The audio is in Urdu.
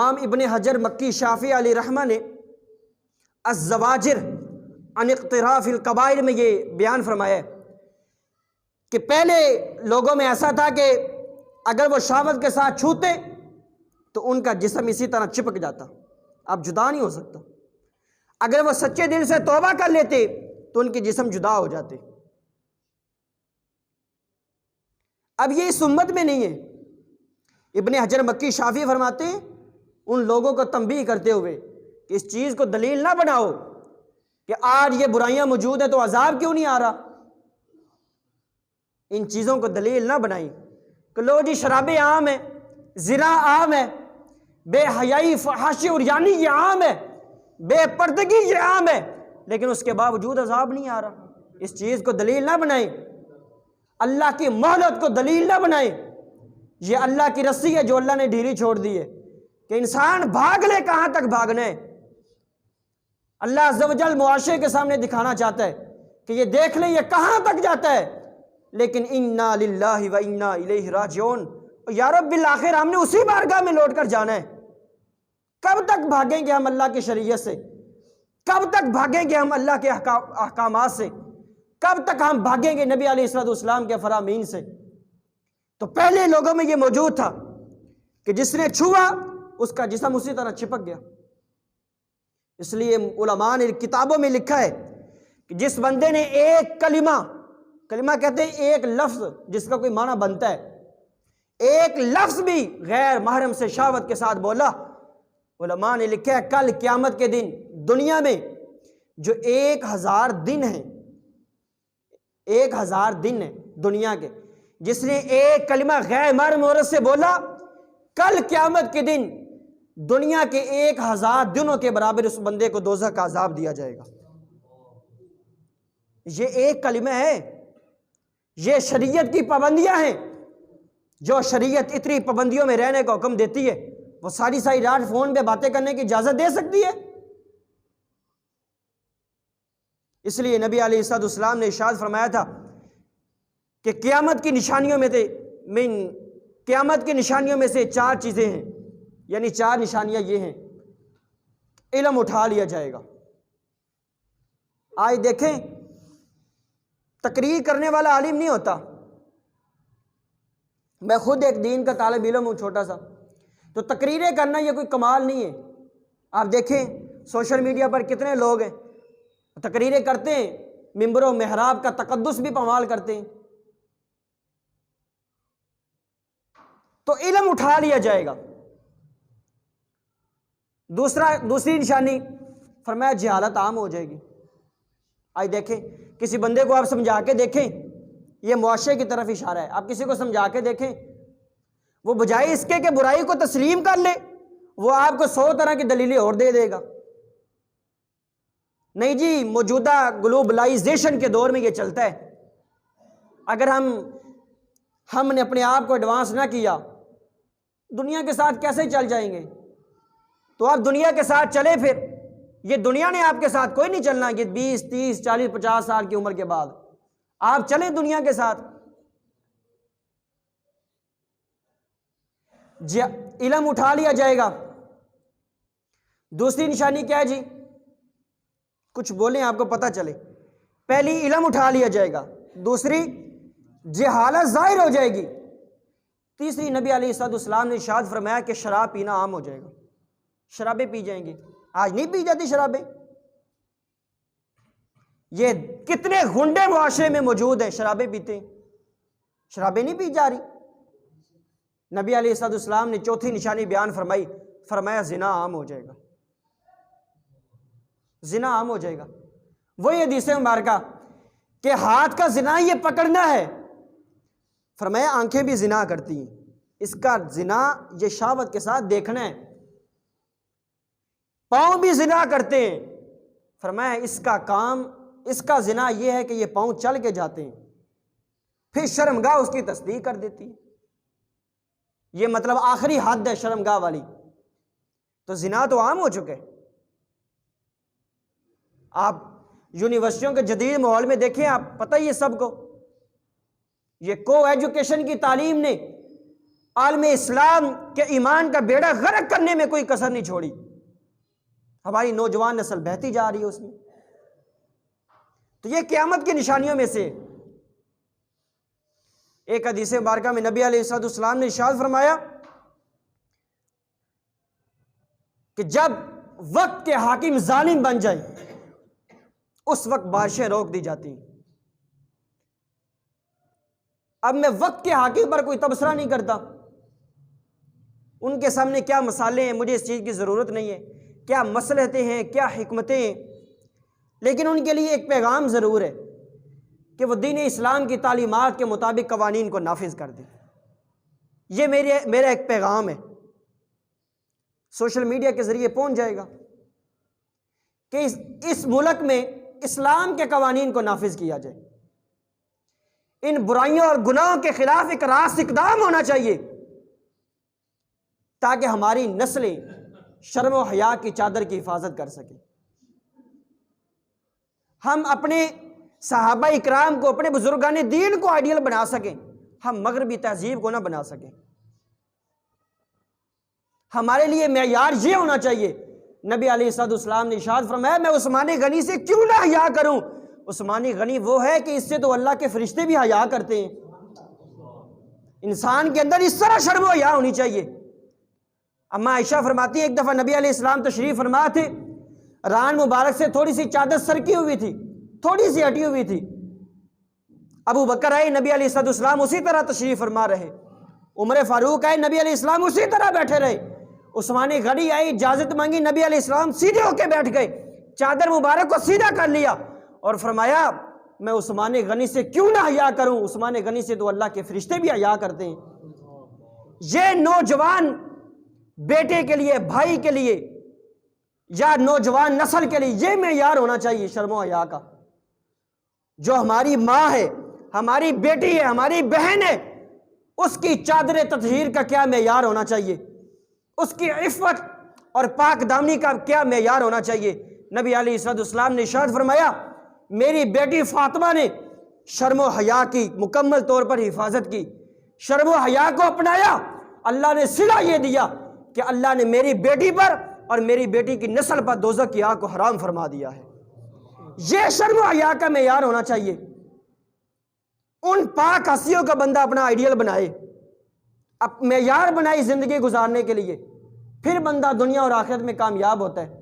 امام ابن حجر مکی شافعی علیہ رحمہ نے الزواجر عن اقتراف القبائر میں یہ بیان فرمایا ہے کہ پہلے لوگوں میں ایسا تھا کہ اگر وہ شہوت کے ساتھ چھوتے تو ان کا جسم اسی طرح چپک جاتا، اب جدا نہیں ہو سکتا۔ اگر وہ سچے دل سے توبہ کر لیتے تو ان کے جسم جدا ہو جاتے۔ اب یہ اس امت میں نہیں ہے۔ ابن حجر مکی شافعی فرماتے ہیں ان لوگوں کو تنبیہ کرتے ہوئے کہ اس چیز کو دلیل نہ بناؤ کہ آج یہ برائیاں موجود ہیں تو عذاب کیوں نہیں آ رہا۔ ان چیزوں کو دلیل نہ بنائی کہ لو جی شرابیں عام ہیں، زنا عام ہے، بے حیائی فحاشی عریانی یہ عام ہے، بے پردگی یہ عام ہے، لیکن اس کے باوجود عذاب نہیں آ رہا۔ اس چیز کو دلیل نہ بنائیں، اللہ کی مہلت کو دلیل نہ بنائیں۔ یہ اللہ کی رسی ہے جو اللہ نے ڈھیلی چھوڑ دی ہے کہ انسان بھاگ لے، کہاں تک بھاگنا ہے۔ اللہ عز و جل معاشرے کے سامنے دکھانا چاہتا ہے کہ یہ دیکھ لیں یہ کہاں تک جاتا ہے، لیکن انا للہ و انا الیہ راجعون، یا رب بالآخر ہم نے اسی بارگاہ میں لوٹ کر جانا ہے۔ کب تک بھاگیں گے ہم اللہ کی شریعت سے؟ کب تک بھاگیں گے ہم اللہ کے احکامات سے؟ کب تک ہم بھاگیں گے نبی علیہ السلام کے فرامین سے؟ تو پہلے لوگوں میں یہ موجود تھا کہ جس نے چھوا اس کا جسم اسی طرح چپک گیا۔ اس لیے علماء نے کتابوں میں لکھا ہے کہ جس بندے نے ایک کلمہ کہتے ہیں ایک لفظ جس کا کوئی معنی بنتا ہے، ایک لفظ بھی غیر محرم سے شہوت کے ساتھ بولا، علماء نے لکھا ہے کل قیامت کے دن دنیا میں جو 1000 دن ہیں، 1000 دن ہیں دنیا کے، جس نے ایک کلمہ غیر محرم عورت سے بولا، کل قیامت کے دن دنیا کے 1000 دنوں کے برابر اس بندے کو دوزخ کا عذاب دیا جائے گا۔ یہ ایک کلمہ ہے، یہ شریعت کی پابندیاں ہیں۔ جو شریعت اتنی پابندیوں میں رہنے کا حکم دیتی ہے وہ ساری رات فون پہ باتیں کرنے کی اجازت دے سکتی ہے؟ اس لیے نبی علیہ السلام نے ارشاد فرمایا تھا کہ قیامت کی نشانیوں میں سے 4 چیزیں ہیں، یعنی 4 نشانیاں یہ ہیں۔ علم اٹھا لیا جائے گا۔ آج دیکھیں تقریر کرنے والا عالم نہیں ہوتا۔ میں خود ایک دین کا طالب علم ہوں چھوٹا سا، تو تقریریں کرنا یہ کوئی کمال نہیں ہے۔ آپ دیکھیں سوشل میڈیا پر کتنے لوگ ہیں تقریریں کرتے ہیں، ممبر و محراب کا تقدس بھی پامال کرتے ہیں۔ تو علم اٹھا لیا جائے گا۔ دوسری نشانی فرمایا جہالت عام ہو جائے گی۔ آج دیکھیں کسی بندے کو آپ سمجھا کے دیکھیں، یہ معاشرے کی طرف اشارہ ہے، آپ کسی کو سمجھا کے دیکھیں، وہ بجائے اس کے کہ برائی کو تسلیم کر لے، وہ آپ کو 100 طرح کی دلیلیں اور دے دے گا۔ نہیں جی، موجودہ گلوبلائزیشن کے دور میں یہ چلتا ہے۔ اگر ہم نے اپنے آپ کو ایڈوانس نہ کیا، دنیا کے ساتھ کیسے چل جائیں گے؟ تو آپ دنیا کے ساتھ چلے، پھر یہ دنیا نے آپ کے ساتھ کوئی نہیں چلنا۔ یہ 20 30 40 50 سال کی عمر کے بعد آپ چلیں دنیا کے ساتھ۔ علم اٹھا لیا جائے گا۔ دوسری نشانی کیا ہے جی؟ کچھ بولیں آپ کو پتہ چلے۔ پہلی علم اٹھا لیا جائے گا، دوسری جہالت ظاہر ہو جائے گی، تیسری نبی علیہ السلام نے ارشاد فرمایا کہ شراب پینا عام ہو جائے گا، شرابیں پی جائیں گی۔ آج نہیں پی جاتی شرابیں؟ یہ کتنے غنڈے معاشرے میں موجود ہیں شرابیں پیتے ہیں، شرابیں نہیں پی جا رہی۔ نبی علیہ السلام نے چوتھی نشانی بیان فرمائی، فرمایا زنا عام ہو جائے گا، زنا عام ہو جائے گا۔ وہی حدیث مبارکہ کہ ہاتھ کا زنا یہ پکڑنا ہے، فرمایا آنکھیں بھی زنا کرتی ہیں، اس کا زنا یہ شہوت کے ساتھ دیکھنا ہے۔ پاؤں بھی زنا کرتے ہیں، فرمایا اس کا زنا یہ ہے کہ یہ پاؤں چل کے جاتے ہیں، پھر شرمگاہ اس کی تصدیق کر دیتی ہے۔ یہ مطلب آخری حد ہے شرمگاہ والی۔ تو زنا تو عام ہو چکے۔ آپ یونیورسٹیوں کے جدید ماحول میں دیکھیں، آپ پتہ ہی ہے سب کو، یہ کو ایجوکیشن کی تعلیم نے عالم اسلام کے ایمان کا بیڑا غرق کرنے میں کوئی کسر نہیں چھوڑی. ہماری نوجوان نسل بہتی جا رہی ہے اس میں. تو یہ قیامت کی نشانیوں میں سے ایک حدیث مبارکہ میں نبی علیہ السلام نے ارشاد فرمایا کہ جب وقت کے حاکم ظالم بن جائے اس وقت بارشیں روک دی جاتی ہیں. اب میں وقت کے حاکم پر کوئی تبصرہ نہیں کرتا، ان کے سامنے کیا مسالے ہیں مجھے اس چیز کی ضرورت نہیں ہے، کیا مصلحتیں ہیں کیا حکمتیں ہیں، لیکن ان کے لیے ایک پیغام ضرور ہے کہ وہ دین اسلام کی تعلیمات کے مطابق قوانین کو نافذ کر دیں. یہ میرا ایک پیغام ہے، سوشل میڈیا کے ذریعے پہنچ جائے گا کہ اس ملک میں اسلام کے قوانین کو نافذ کیا جائے. ان برائیوں اور گناہوں کے خلاف ایک راست اقدام ہونا چاہیے تاکہ ہماری نسلیں شرم و حیا کی چادر کی حفاظت کر سکیں. ہم اپنے صحابہ اکرام کو، اپنے بزرگان دین کو آئیڈیل بنا سکیں، ہم مغربی تہذیب کو نہ بنا سکیں. ہمارے لیے معیار یہ ہونا چاہیے. نبی علیہ السلام نے ارشاد فرمایا میں عثمان غنی سے کیوں نہ حیا کروں. عثمان غنی وہ ہے کہ اس سے تو اللہ کے فرشتے بھی حیا کرتے ہیں. انسان کے اندر اس طرح شرم و حیا ہونی چاہیے. اما عائشہ فرماتی ہیں ایک دفعہ نبی علیہ السلام تشریف فرما تھے، ران مبارک سے تھوڑی سی چادر سرکی ہوئی تھی، تھوڑی سی ہٹی ہوئی تھی. ابو بکر آئے، نبی علیہ السلام اسی طرح تشریف فرما رہے. عمر فاروق آئے، نبی علیہ السلام اسی طرح بیٹھے رہے. عثمان غنی آئی، اجازت مانگی، نبی علیہ السلام سیدھے ہو کے بیٹھ گئے، چادر مبارک کو سیدھا کر لیا اور فرمایا میں عثمان غنی سے کیوں نہ حیا کروں، عثمان غنی سے تو اللہ کے فرشتے بھی حیا کرتے ہیں. یہ نوجوان بیٹے کے لیے، بھائی کے لیے یا نوجوان نسل کے لیے یہ معیار ہونا چاہیے شرم و حیا کا. جو ہماری ماں ہے، ہماری بیٹی ہے، ہماری بہن ہے، اس کی چادر تطہیر کا کیا معیار ہونا چاہیے، اس کی عفت اور پاک دامنی کا کیا معیار ہونا چاہیے. نبی علیہ السلام نے ارشاد فرمایا میری بیٹی فاطمہ نے شرم و حیا کی مکمل طور پر حفاظت کی، شرم و حیا کو اپنایا. اللہ نے صلہ یہ دیا کہ اللہ نے میری بیٹی پر اور میری بیٹی کی نسل پر دوزخ کی آگ کو حرام فرما دیا ہے. یہ شرم و حیا کا معیار ہونا چاہیے. ان پاک ہستیوں کا بندہ اپنا آئیڈیل بنائے، معیار بنائے زندگی گزارنے کے لیے، پھر بندہ دنیا اور آخرت میں کامیاب ہوتا ہے.